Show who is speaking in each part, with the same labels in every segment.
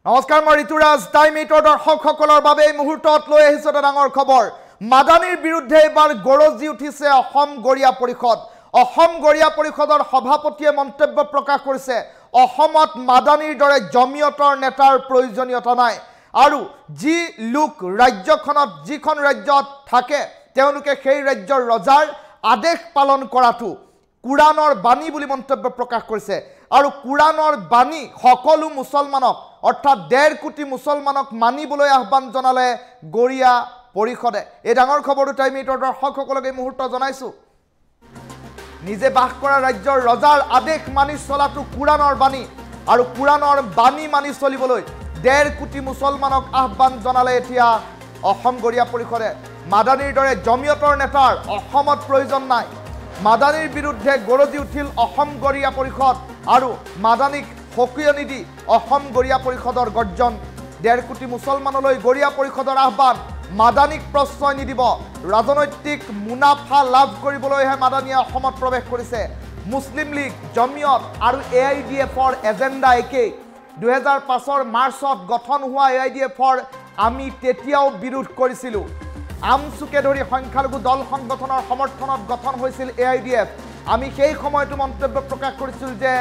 Speaker 1: নমস্কাৰ মই ঋতুৰাজ টাইম 8 দৰ্শকসকলৰ বাবে এই মুহূৰ্তত লৈ আহিছো এটা ডাঙৰ খবৰ মাদানীৰ বিৰুদ্ধে এবাৰ গৰজি উঠিছে অসম গৰিয়া পৰিষদ অসম গৰিয়া পৰিষদৰ সভাপতিয়ে মন্তব্য প্ৰকাশ কৰিছে অসমত মাদানীৰ দৰে জমিয়তৰ নেতাৰ প্ৰয়োজনীয়তা নাই আৰু যি লোক ৰাজ্যখনত যিখন ৰাজ্যত থাকে তেওঁলোকে সেই ৰাজ্যৰ ৰজাৰ আদেশ পালন কৰাটো কুৰাণৰ বাণী বুলি মন্তব্য প্ৰকাশ কৰিছে আৰু কুৰাণৰ বাণী সকলো মুছলমানক অৰ্থাৎ 1.5 কোটি মুছলমানক মানিবলৈ আহ্বান জনালে গৰিয়া পৰিষদে এই ডাঙৰ খবৰটো টাইম 8 দৰ্শকসকলক এই মুহূৰ্ত জনাইছো নিজে বাস কৰা ৰাজ্যৰ ৰজাৰ আদেশ মানি চলাটো কুৰাণৰ বাণী আৰু কুৰাণৰ বাণী মানি চলিবলৈ 1.5 কোটি মুছলমানক আহ্বান জনালে এতিয়া অসম গৰিয়া পৰিষদে মাদানীৰ দৰে জমিয়তৰ নেতাৰ অসমত প্ৰয়োজন নাই মাদানীৰ বিৰুদ্ধে গৰজি উঠিল অসম গৰিয়া পৰিষদ আৰু মাদানীক সকীয়নি দি অসম গৰিয়া পৰিষদৰ গৰ্জন 1.5 কোটি মুছলমানলৈ গৰিয়া পৰিষদৰ আহ্বান মাদানীক প্ৰশ্ৰয় নিদিব ৰাজনৈতিক মুনাফা লাভ কৰিবলৈহে মাদানীয়ে অসমত প্ৰৱেশ কৰিছে মুছলিম লীগ জমিয়ত আৰু AIDFৰ এজেণ্ডা একেই 2005 মাৰ্চত গঠন হোৱা AIDFৰ আমি তেতিয়াও বিৰোধ কৰিছিলোঁ আমচুকে ধৰি সংখ্যালঘু দল সংগঠনৰ সমৰ্থনত গঠন হৈছিল AIDF আমি সেই সময়তো মন্তব্য প্ৰকাশ কৰিছিল যে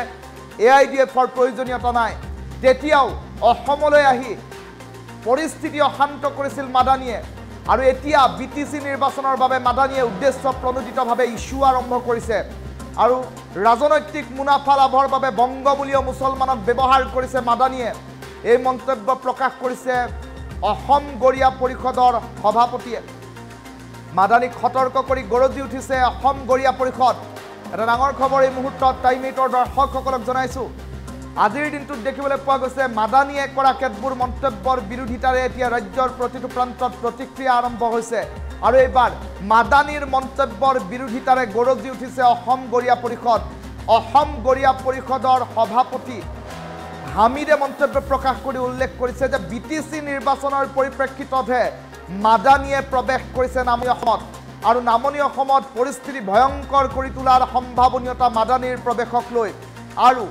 Speaker 1: AIDFৰ প্ৰয়োজনীয়তা নাই তেতিয়াও অসমলৈ আহি পৰিস্থিতি অশান্ত কৰিছিল মাদানীয়ে আৰু এতিয়া BTC নিৰ্বাচনৰ বাবে মাদানীয়ে উদ্দেশ্য প্ৰণোদিতভাৱে ইস্যু আৰম্ভ কৰিছে আৰু ৰাজনৈতিক মুনাফা লাভৰ বাবে বংগবলীয় মুছলমানক ব্যৱহাৰ কৰিছে মাদানীয়ে এই মন্তব্য প্ৰকাশ কৰিছে অসম গৰিয়া পৰিষদৰ সভাপতিয়ে মাদানীক সতৰ্ক কৰি গৰজি উঠিছে অসম গৰিয়া পৰিষদ এটা ডাঙৰ খবৰ এই মুহূৰ্তত টাইম 8 দৰ্শকসকলক জনাইছো আজিৰ দিনটোত দেখিবলৈ পোৱা গৈছে মাদানীয়ে কৰা কেতবোৰ মন্তব্যৰ বিৰোধিতাৰে এতিয়া ৰাজ্যৰ প্ৰতিটো প্ৰান্তত প্ৰতিক্ৰিয়া আৰম্ভ হৈছে আৰু এইবাৰ মাদানীৰ মন্তব্যৰ বিৰোধিতাৰে গৰজি উঠিছে অসম গৰিয়া পৰিষদ অসম গৰিয়া পৰিষদৰ সভাপতি হামিদে মন্তব্য প্ৰকাশ কৰি উল্লেখ কৰিছে যে BTC নিৰ্বাচনৰ পৰিপ্ৰেক্ষিততহে মাদানীয়ে প্ৰৱেশ কৰিছে নামনি অসমত আৰু নামনি অসমত পৰিস্থিতি ভয়ংকৰ কৰি তোলাৰ সম্ভাৱনীয়তা মাদানীৰ প্ৰৱেশক লৈ আৰু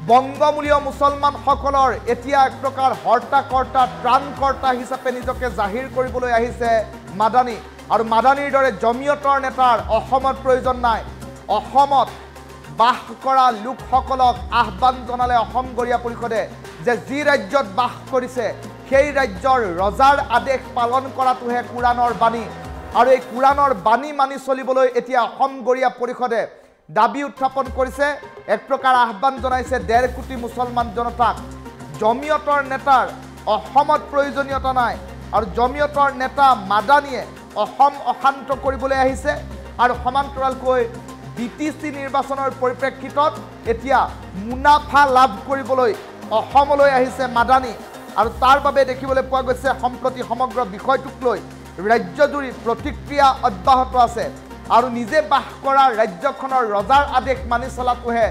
Speaker 1: বংগমূলীয় মুছলমানসকলৰ এতিয়া এক প্ৰকাৰ হৰ্তাকৰ্তা ত্ৰাণকৰ্তা হিচাপে নিজকে জাহিৰ কৰিবলৈ আহিছে মাদানী আৰু মাদানীৰ দৰে জমিয়তৰ নেতাৰ অসমত প্ৰয়োজন নাই অসমত বাস কৰা লোকসকলক আহ্বান জনালে অসম গৰিয়া পৰিষদে যে যি ৰাজ্যত বাস কৰিছে সেই ৰাজ্যৰ ৰজাৰ আদেশ পালন কৰাটোহে কুৰাণৰ বাণী আৰু এই কুৰাণৰ বাণী মানি চলিবলৈ এতিয়া অসম গৰিয়া পৰিষদে দাবী উত্থাপন কৰিছে এক প্ৰকাৰ আহ্বান জনাইছে 1.5 কোটি মুছলমান জনতাক জমিয়তৰ নেতাৰ অসমত প্ৰয়োজনীয়তা নাই আৰু জমিয়তৰ নেতা মাদানীয়ে অসম অশান্ত কৰিবলৈ আহিছে আৰু সমান্তৰালকৈ BTC নিৰ্বাচনৰ পৰিপ্ৰেক্ষিতত এতিয়া মুনাফা লাভ কৰিবলৈ অসমলৈ আহিছে মাদানী আৰু তাৰ বাবে দেখিবলৈ পোৱা গৈছে সম্প্ৰতি সমগ্ৰ বিষয়টোক লৈ ৰাজ্যজুৰি প্ৰতিক্ৰিয়া অব্যাহত আছে আৰু নিজে বাস কৰা ৰাজ্যখনৰ ৰজাৰ আদেশ মানি চলাটোহে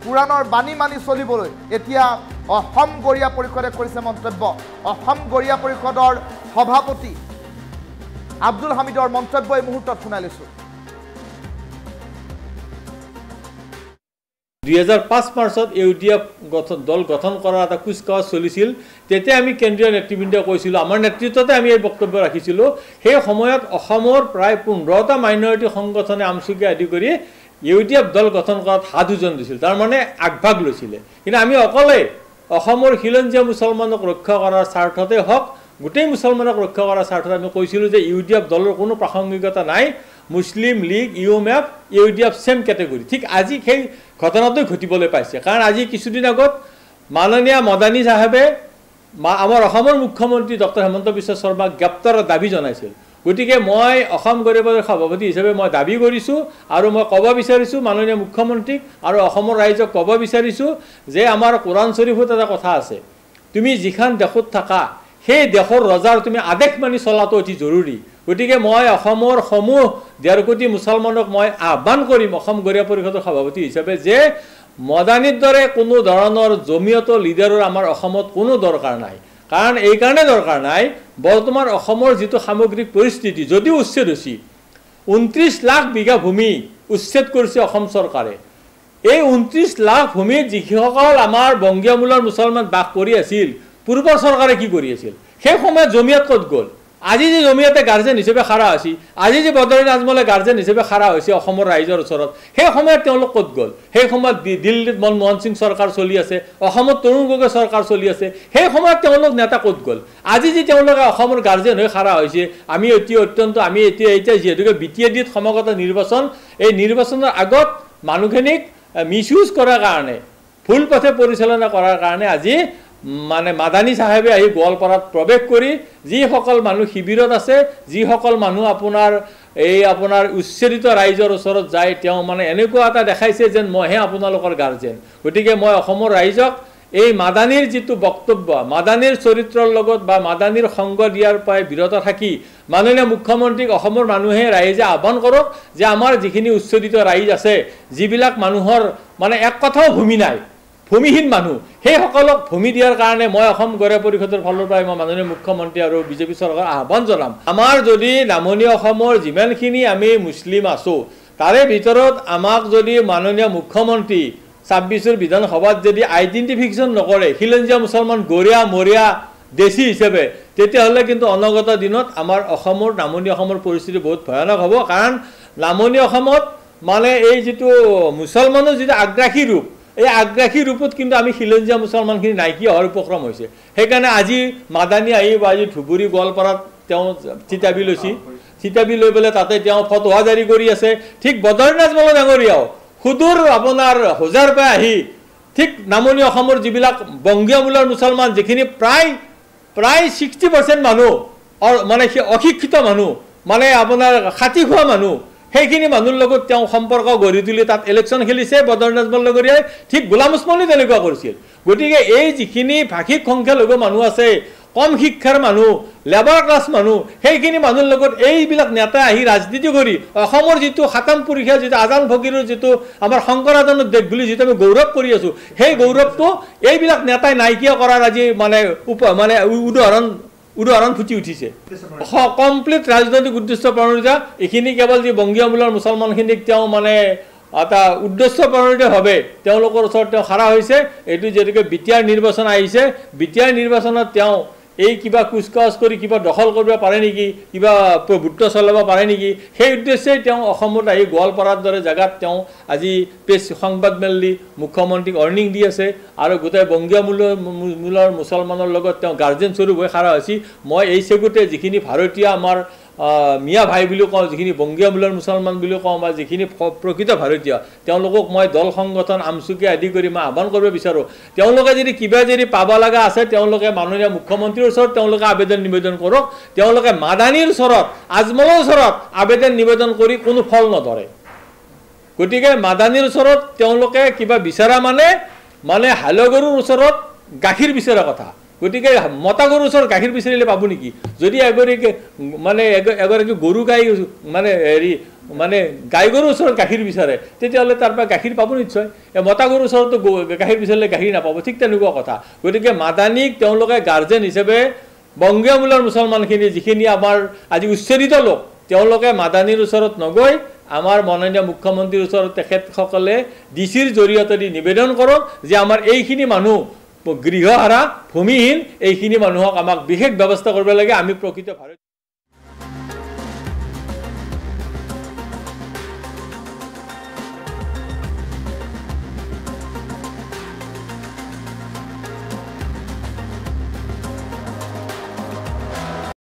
Speaker 1: কুৰাণৰ বাণী মানি চলিবলৈ এতিয়া অসম গৰিয়া পৰিষদে কৰিছে মন্তব্য অসম গৰিয়া পৰিষদৰ সভাপতি আব্দুল হামিদৰ মন্তব্য এই মুহূৰ্তত শুনাই লৈছো
Speaker 2: 2005 মাৰ্চত AIDF দল গঠন কৰাৰ এটা কুচকাৱাজ চলিছিল তেতিয়া আমি কেন্দ্ৰীয় নেতৃবৃন্দই কৈছিলোঁ আমাৰ নেতৃত্বতে আমি এই বক্তব্য ৰাখিছিলোঁ সেই সময়ত অসমৰ প্ৰায় 15টা মাইনৰিটি সংগঠনে আমচুকে আদি কৰি AIDF দল গঠন কৰাত হাত উজন দিছিল তাৰ মানে আগভাগ লৈছিলে কিন্তু আমি অকলে অসমৰ খিলঞ্জীয়া মুছলমানক ৰক্ষা কৰাৰ স্বাৰ্থতে হওক গোটেই মুছলমানক ৰক্ষা কৰাৰ স্বাৰ্থত আমি কৈছিলোঁ যে AIDF দলৰ কোনো প্ৰাসংগিকতা নাই মুছলিম লীগ UMF AIDF সেম ক্যাটেগৰী ঠিক আজি সেই ঘটনাটো ঘটিবলৈ পাইছে কাৰণ আজি কিছুদিন আগত মাননীয় মদানী সাহেবে আমাৰ অসমৰ মুখ্যমন্ত্ৰী ডক্টৰ হেমন্ত বিশ্ব শৰ্মাক গ্ৰেপ্তাৰৰ দাবী জনাইছিল গতিকে মই অসম গৰিয়া পৰিষদৰ সভাপতি হিচাপে মই দাবী কৰিছোঁ আৰু মই ক'ব বিচাৰিছোঁ মাননীয় মুখ্যমন্ত্ৰীক আৰু অসমৰ ৰাইজক ক'ব বিচাৰিছোঁ যে আমাৰ কোৰাণ শৰীফত এটা কথা আছে তুমি যিখন দেশত থাকা সেই দেশৰ ৰজাৰ তুমি আদেশ মানি চলাটো অতি জৰুৰী গতিকে মই অসমৰ সমূহ 1.5 কোটি মুছলমানক মই আহ্বান কৰিম অসম গৰিয়া পৰিষদৰ সভাপতি হিচাপে যে মদানীৰ দৰে কোনো ধৰণৰ জমিয়ত লিডাৰৰ আমাৰ অসমত কোনো দৰকাৰ নাই কাৰণ এই কাৰণে দৰকাৰ নাই বৰ্তমান অসমৰ যিটো সামগ্ৰিক পৰিস্থিতি যদিও উচ্ছেদ হৈছে 29 লাখ বিঘা ভূমি উচ্ছেদ কৰিছে অসম চৰকাৰে এই 29 লাখ ভূমিত যিসকল আমাৰ বংগীয় মূলৰ মুছলমান বাস কৰি আছিল পূৰ্বৰ চৰকাৰে কি কৰি আছিল সেই সময়ত জমিয়ত ক'ত গ'ল আজি যে জমিয়তে গাৰ্জেন হিচাপে খাৰা হৈছে আজি যে বদৰুদ্দিন আজমলে গাৰ্জেন হিচাপে খাৰা হৈছে অসমৰ ৰাইজৰ ওচৰত সেই সময়ত তেওঁলোক ক'ত গ'ল সেই সময়ত দিল্লীত মনমোহন সিং চৰকাৰ চলি আছে অসমত তৰুণ গগৈ চৰকাৰ চলি আছে সেই সময়ত তেওঁলোক নেতা ক'ত গ'ল আজি যে তেওঁলোকে অসমৰ গাৰ্জেন হৈ খাৰা হৈছে আমি এতিয়া যিহেতুকে BTADত সমাগত নিৰ্বাচন এই নিৰ্বাচনৰ আগত মানুহখিনিক মিছইউজ কৰাৰ কাৰণে ভুল পথে পৰিচালনা কৰাৰ কাৰণে আজি মানে মাদানী সাহেবে আহি গোৱালপাৰাত প্ৰৱেশ কৰি যিসকল মানুহ শিবিৰত আছে যিসকল মানুহ আপোনাৰ উচ্ছেদিত ৰাইজৰ ওচৰত যায় তেওঁ মানে এনেকুৱা এটা দেখাইছে যেন মইহে আপোনালোকৰ গাৰ্জেন গতিকে মই অসমৰ ৰাইজক এই মাদানীৰ যিটো বক্তব্য মাদানীৰ চৰিত্ৰৰ লগত বা মাদানীৰ সংগ দিয়াৰ পৰাই বিৰত থাকি মাননীয় মুখ্যমন্ত্ৰীক অসমৰ মানুহে ৰাইজে আহ্বান কৰক যে আমাৰ যিখিনি উচ্ছেদিত ৰাইজ আছে যিবিলাক মানুহৰ মানে এক কথাও ভূমি নাই ভূমিহীন মানুহ সেই সকলক ভূমি দিয়াৰ কাৰণে মই অসম গড়ে পৰিষদৰ ফালৰ পৰা মই মাননীয় মুখ্যমন্ত্ৰী আৰু বিজেপি চৰকাৰ আহ্বান জনাম আমাৰ যদি নামনি অসমৰ যিমানখিনি আমি মুছলিম আছো তাৰে ভিতৰত আমাক যদি মাননীয় মুখ্যমন্ত্ৰী 26ৰ বিধানসভাত যদি আইডেন্টিফিকেশন নকৰে খিলঞ্জীয়া মুছলমান গৰিয়া মৰিয়া দেশী হিচাপে তেতিয়াহ'লে কিন্তু অনাগত দিনত আমাৰ অসমৰ নামনি অসমৰ পৰিস্থিতি বহুত ভয়ানক হ'ব কাৰণ নামনি অসমত মানে এই যিটো মুছলমানৰ যিটো আগ্ৰাসী ৰূপ এই আগ্ৰাসী ৰূপত কিন্তু আমি খিলঞ্জীয়া মুছলমানখিনি নাইকিয়া হোৱাৰ উপক্ৰম হৈছে সেইকাৰণে আজি মাদানী আহি আজি ধুবুৰী গোৱালপাৰাত তেওঁ চিতাবি লৈছি চিতাবি লৈ পেলাই তাতে তেওঁ ফতোৱা জাৰি কৰি আছে ঠিক বদৰুদ্দিন আজমল ডাঙৰীয়াও সুদূৰ আপোনাৰ হোজাৰ পৰা আহি ঠিক নামনি অসমৰ যিবিলাক বংগীয় মূলৰ মুছলমান যিখিনি প্ৰায় 60% মানুহ মানে অশিক্ষিত মানুহ মানে আপোনাৰ খাতি খোৱা মানুহ সেইখিনি মানুহৰ লগত তেওঁ সম্পৰ্ক গঢ়ি তুলি তাত ইলেকশ্যন খেলিছে বদৰুদ্দিন আজমল ডাঙৰীয়াই ঠিক গোলাম ওছমানে তেনেকুৱা কৰিছিল গতিকে এই যিখিনি ভাষিক সংখ্যালঘু মানুহ আছে কম শিক্ষাৰ মানুহ লেবাৰ ক্লাছ মানুহ সেইখিনি মানুহৰ লগত এইবিলাক নেতা আহি ৰাজনীতি কৰি অসমৰ যিটো খাতাম পৰীক্ষা যিটো আজান ফকীৰৰ যিটো আমাৰ শংকৰাজানৰ দেশ বুলি যিটো আমি গৌৰৱ কৰি আছো সেই গৌৰৱটো এইবিলাক নেতাই নাইকিয়া কৰাৰ আজি মানে উদাহৰণ ফুটি উঠিছে কমপ্লিট ৰাজনৈতিক উদ্দেশ্য প্ৰণোদিত এইখিনি কেৱল যি বংগীয় মূলৰ মুছলমানখিনিক তেওঁ মানে এটা উদ্দেশ্য প্ৰণোদিতভাৱে তেওঁলোকৰ ওচৰত তেওঁ খাৰা হৈছে এইটো যেনেকৈ বিটিআৰ নিৰ্বাচন আহিছে বিটিআৰ নিৰ্বাচনত তেওঁ এই কিবা কুচকাচ কৰি কিবা দখল কৰিব পাৰে নেকি কিবা প্ৰভুত্ব চলাব পাৰে নেকি সেই উদ্দেশ্যে তেওঁ অসমত আহি গোৱালপাৰাৰ দৰে জায়গাত তেওঁ আজি প্ৰেছ সংবাদ মেলি মুখ্যমন্ত্ৰীক ৱাৰ্নিং দি আছে আৰু গোটেই বংগীয় মূলৰ মুছলমানৰ লগত তেওঁ গাৰ্জেন স্বৰূপ হৈ খাৰা হৈছে মই এই চেগুতে যিখিনি ভাৰতীয় আমাৰ মিয়া ভাই বুলি কওঁ যিখিনি বংগীয় মূলৰ মুছলমান বুলি কওঁ বা যিখিনি প্ৰকৃত ভাৰতীয় তেওঁলোকক মই দল সংগঠন আমচুকী আদি কৰি মই আহ্বান কৰিব বিচাৰোঁ তেওঁলোকে যদি কিবা যদি পাব লগা আছে তেওঁলোকে মাননীয় মুখ্যমন্ত্ৰীৰ ওচৰত তেওঁলোকে আবেদন নিবেদন কৰক তেওঁলোকে মাদানীৰ ওচৰত আজমলৰ ওচৰত আবেদন নিবেদন কৰি কোনো ফল নধৰে গতিকে মাদানীৰ ওচৰত তেওঁলোকে কিবা বিচাৰা মানে হালগৰুৰ ওচৰত গাখীৰ বিচৰা কথা গতিকে মতা গৰুৰ ওচৰত গাখীৰ বিচাৰিলে পাব নেকি যদি এগৰাকী গৰু গাই মানে মানে গাই গৰুৰ ওচৰত গাখীৰ বিচাৰে তেতিয়াহ'লে তাৰ পৰা গাখীৰ পাব নিশ্চয় মতা গৰুৰ ওচৰতো গাখীৰ বিচাৰিলে গাখীৰ নাপাব ঠিক তেনেকুৱা কথা গতিকে মাদানীক তেওঁলোকে গাৰ্জেন হিচাপে বংগীয় মূলৰ মুছলমানখিনি যিখিনি আমাৰ আজি উচ্ছেদিত লোক তেওঁলোকে মাদানীৰ ওচৰত নগৈ আমাৰ মাননীয় মুখ্যমন্ত্ৰীৰ ওচৰত তেখেতসকলে ডিচিৰ জৰিয়তে নিবেদন কৰক যে আমাৰ এইখিনি মানুহ গৃহহাৰা ভূমিহীন এইখিনি মানুহক আমাক বিশেষ ব্যৱস্থা কৰিব লাগে আমি প্ৰকৃত ভাৰত